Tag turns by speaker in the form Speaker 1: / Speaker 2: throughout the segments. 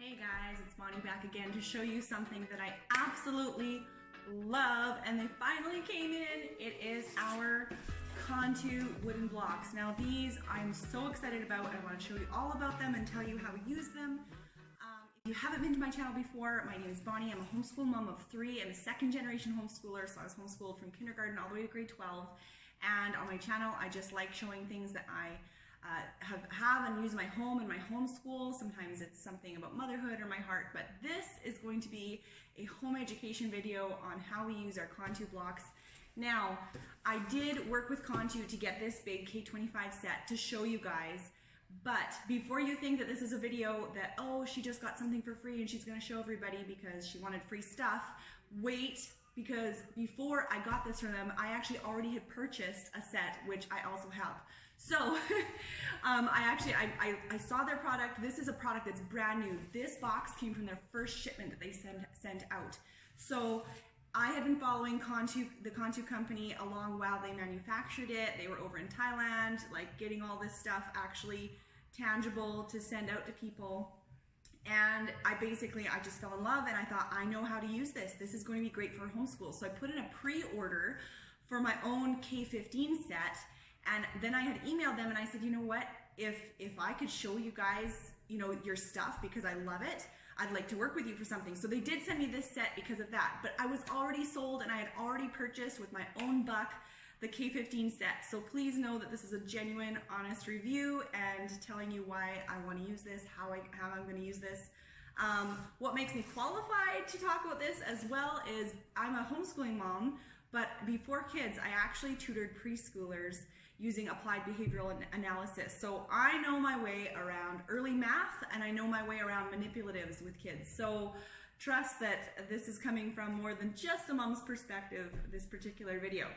Speaker 1: Hey guys, it's Bonnie back again to show you something that I absolutely love, and they finally came in. It is our Kontu wooden blocks. Now these I'm so excited about. I want to show you all about them and tell you how we use them. If you haven't been to my channel before, my name is Bonnie. I'm a homeschool mom of 3 and a second generation homeschooler, so I was homeschooled from kindergarten all the way to grade 12. And on my channel, I just like showing things that I have and use in my home and my homeschool. Sometimes it's something about motherhood or my heart, but this is going to be a home education video on how we use our Kontu blocks. Now, I did work with Kontu to get this big K25 set to show you guys, but before you think that this is a video that, oh, she just got something for free and she's going to show everybody because she wanted free stuff, wait, because before I got this from them, I actually already had purchased a set, which I also have. So I saw their product. This is a product that's brand new. This box came from their first shipment that they sent out. So I had been following the Kontu company along while they manufactured it. They were over in Thailand, like getting all this stuff actually tangible to send out to people. And I just fell in love and I thought, I know how to use this. This is going to be great for homeschool. So I put in a pre-order for my own K15 set. And then I had emailed them and I said, you know what, if I could show you guys, your stuff because I love it, I'd like to work with you for something. So they did send me this set because of that, but I was already sold and I had already purchased with my own buck the K15 set. So please know that this is a genuine, honest review and telling you why I want to use this, how I'm going to use this. What makes me qualified to talk about this as well is I'm a homeschooling mom, but before kids, I actually tutored preschoolers using applied behavioral analysis. So I know my way around early math and I know my way around manipulatives with kids. So trust that this is coming from more than just a mom's perspective, this particular video.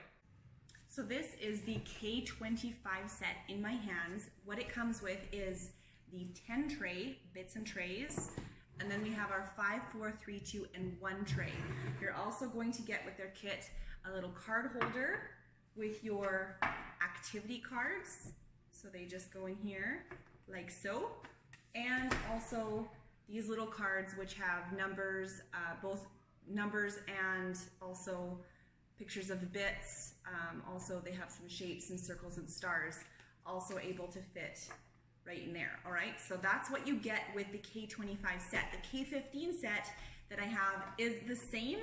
Speaker 1: So this is the K25 set in my hands. What it comes with is the 10 tray, bits and trays, and then we have our 5, 4, 3, 2, and 1 tray. You're also going to get with their kit a little card holder with your activity cards. So they just go in here like so. And also these little cards which have numbers, both numbers and also pictures of the bits. Also they have some shapes and circles and stars also able to fit right in there. All right, so that's what you get with the K25 set. The K15 set that I have is the same,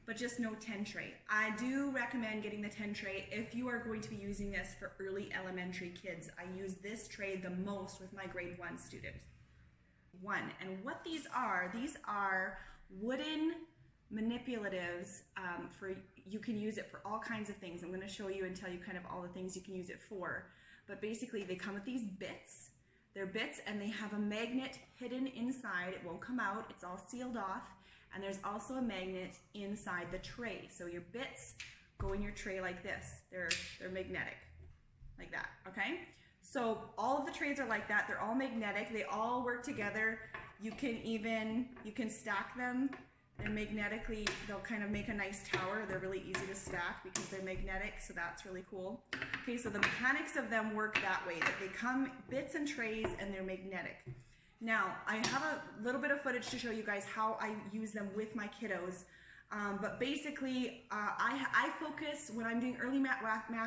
Speaker 1: but just no 10 tray. I do recommend getting the 10 tray if you are going to be using this for early elementary kids. I use this tray the most with my grade 1 student. And what these are wooden manipulatives. You can use it for all kinds of things. I'm gonna show you and tell you kind of all the things you can use it for. But basically they come with these bits. They're bits and they have a magnet hidden inside. It won't come out, it's all sealed off. And there's also a magnet inside the tray. So your bits go in your tray like this. They're magnetic, like that, okay? So all of the trays are like that. They're all magnetic. They all work together. You can stack them and magnetically, they'll kind of make a nice tower. They're really easy to stack because they're magnetic, so that's really cool. Okay, so the mechanics of them work that way, that they come bits and trays and they're magnetic. Now, I have a little bit of footage to show you guys how I use them with my kiddos, but basically I focus, when I'm doing early math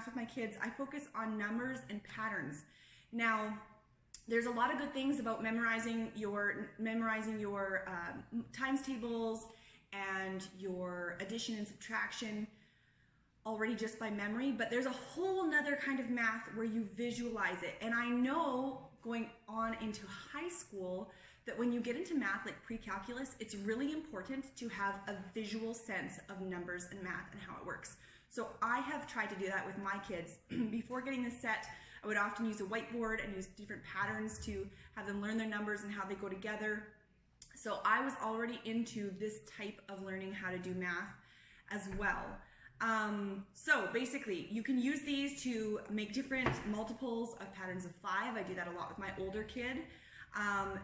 Speaker 1: with my kids, I focus on numbers and patterns. Now, there's a lot of good things about memorizing your times tables and your addition and subtraction already just by memory, but there's a whole nother kind of math where you visualize it. And I know going on into high school that when you get into math like pre-calculus, it's really important to have a visual sense of numbers and math and how it works. So I have tried to do that with my kids. Before getting this set, I would often use a whiteboard and use different patterns to have them learn their numbers and how they go together. So I was already into this type of learning how to do math as well. So basically, you can use these to make different multiples of patterns of 5. I do that a lot with my older kid.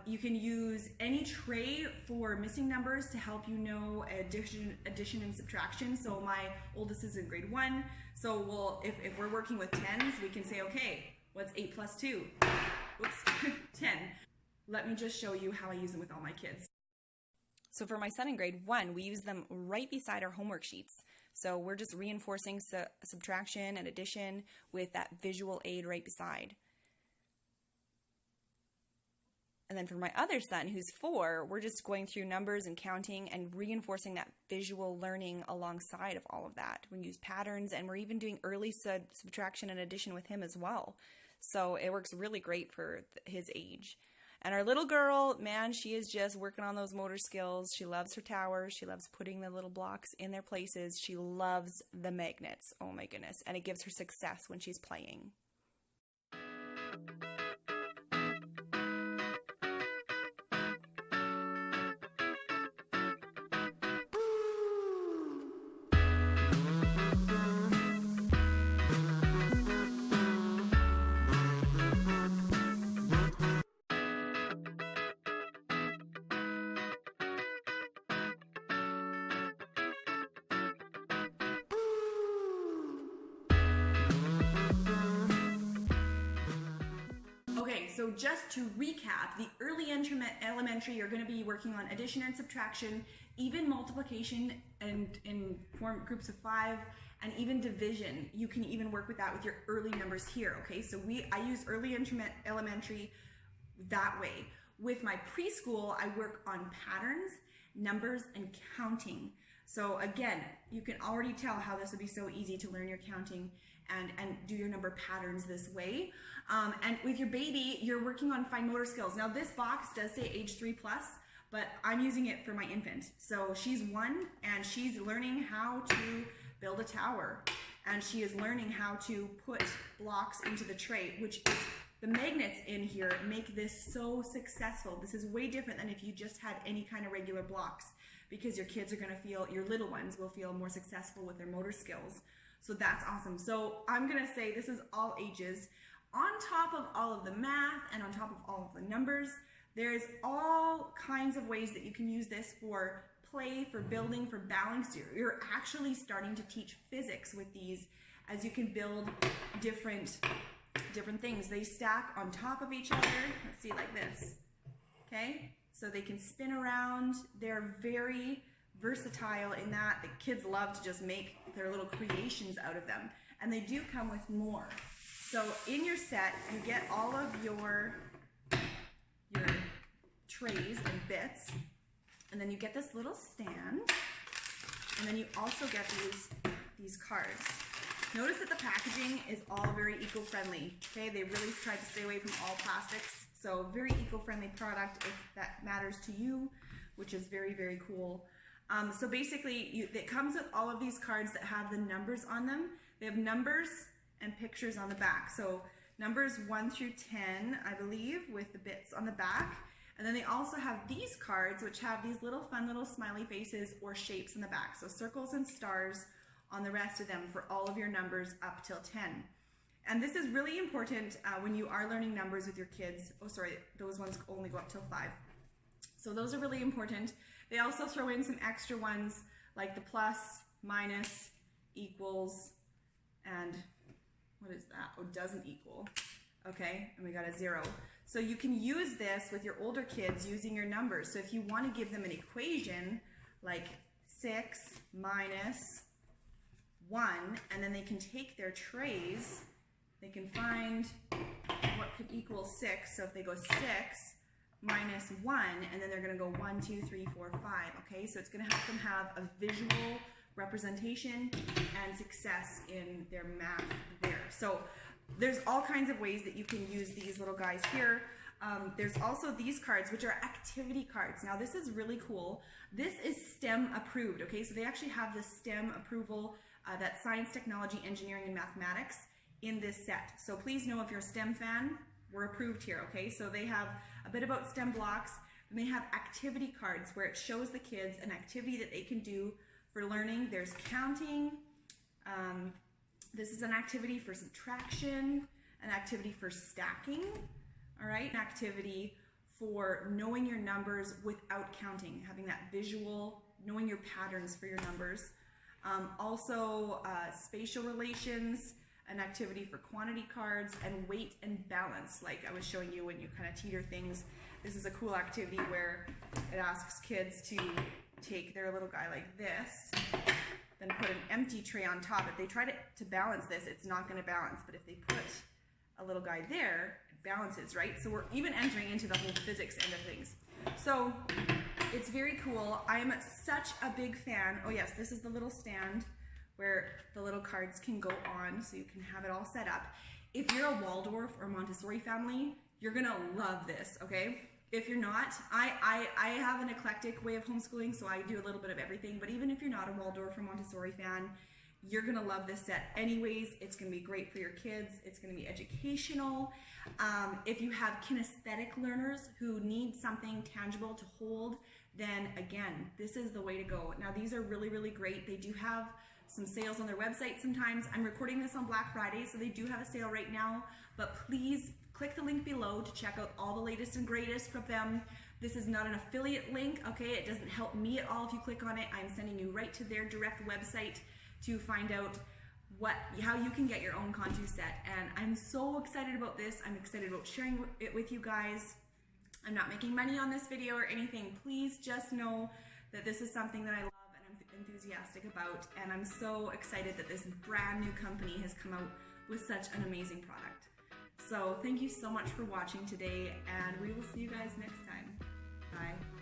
Speaker 1: You can use any tray for missing numbers to help you know addition and subtraction. So my oldest is in grade 1. So if we're working with 10s, we can say, okay, what's 8 plus 2? Oops, 10. Let me just show you how I use them with all my kids.
Speaker 2: So for my son in grade 1, we use them right beside our homework sheets. So we're just reinforcing subtraction and addition with that visual aid right beside. And then for my other son, who's 4, we're just going through numbers and counting and reinforcing that visual learning alongside of all of that. We use patterns, and we're even doing early subtraction and addition with him as well. So it works really great for his age. And our little girl, man, she is just working on those motor skills. She loves her towers. She loves putting the little blocks in their places. She loves the magnets. Oh my goodness. And it gives her success when she's playing.
Speaker 1: Okay, so just to recap, the early elementary, you're going to be working on addition and subtraction, even multiplication, and in groups of 5, and even division. You can even work with that with your early numbers here. Okay, so I use early elementary that way. With my preschool, I work on patterns, numbers, and counting. So again, you can already tell how this would be so easy to learn your counting and do your number patterns this way. And with your baby, you're working on fine motor skills. Now this box does say age 3+, but I'm using it for my infant. So she's 1 and she's learning how to build a tower. And she is learning how to put blocks into the tray, which is the magnets in here make this so successful. This is way different than if you just had any kind of regular blocks, because your kids are gonna feel, your little ones will feel more successful with their motor skills. So that's awesome. So I'm gonna say this is all ages. On top of all of the math and on top of all of the numbers, there's all kinds of ways that you can use this for play, for building, for balance. You're actually starting to teach physics with these as you can build different things. They stack on top of each other. Let's see, like this. Okay? So they can spin around. They're very versatile in that the kids love to just make their little creations out of them. And they do come with more. So in your set, you get all of your trays and bits, and then you get this little stand, and then you also get these cards. Notice that the packaging is all very eco-friendly. Okay, they really try to stay away from all plastics. So very eco-friendly product if that matters to you, which is very, very cool. So basically, it comes with all of these cards that have the numbers on them. They have numbers and pictures on the back. So numbers 1 through 10, I believe, with the bits on the back. And then they also have these cards, which have these little fun little smiley faces or shapes in the back. So circles and stars on the rest of them for all of your numbers up till 10. And this is really important when you are learning numbers with your kids. Oh, sorry, those ones only go up till 5. So those are really important. They also throw in some extra ones like the plus, minus, equals, and what is that? Oh, doesn't equal. Okay, and we got a 0. So you can use this with your older kids using your numbers. So if you want to give them an equation like 6 minus 1, and then they can take their trays, they can find what could equal 6. So if they go 6 minus 1, and then they're going to go 1, 2, 3, 4, 5. Okay, so it's going to help them have a visual representation and success in their math there. So there's all kinds of ways that you can use these little guys here. There's also these cards, which are activity cards. Now this is really cool. This is STEM approved, okay? So they actually have the STEM approval, that's science, technology, engineering, and mathematics in this set. So please know if you're a STEM fan, we're approved here, okay? So they have a bit about STEM blocks, and they have activity cards where it shows the kids an activity that they can do for learning. There's counting. This is an activity for subtraction, an activity for stacking, all right? An activity for knowing your numbers without counting, having that visual, knowing your patterns for your numbers. Also, spatial relations, an activity for quantity cards, and weight and balance, like I was showing you when you kind of teeter things. this is a cool activity where it asks kids to take their little guy like this, then put an empty tray on top. If they try to balance this, it's not going to balance. But if they put a little guy there, it balances, right? So we're even entering into the whole physics end of things. So it's very cool. I am such a big fan. Oh yes, this is the little stand where the little cards can go on, so you can have it all set up. If you're a Waldorf or Montessori family, you're gonna love this, okay? If you're not, I have an eclectic way of homeschooling, so I do a little bit of everything, but even if you're not a Waldorf or Montessori fan, you're gonna love this set anyways. It's gonna be great for your kids. It's gonna be educational. If you have kinesthetic learners who need something tangible to hold, then again, this is the way to go. Now these are really, really great. They do have some sales on their website sometimes. I'm recording this on Black Friday, so they do have a sale right now, but please click the link below to check out all the latest and greatest from them. This is not an affiliate link, okay? It doesn't help me at all if you click on it. I'm sending you right to their direct website to find out how you can get your own Kontu set. And I'm so excited about this. I'm excited about sharing it with you guys. I'm not making money on this video or anything. Please just know that this is something that I love and I'm enthusiastic about. And I'm so excited that this brand new company has come out with such an amazing product. So thank you so much for watching today, and we will see you guys next time. Bye.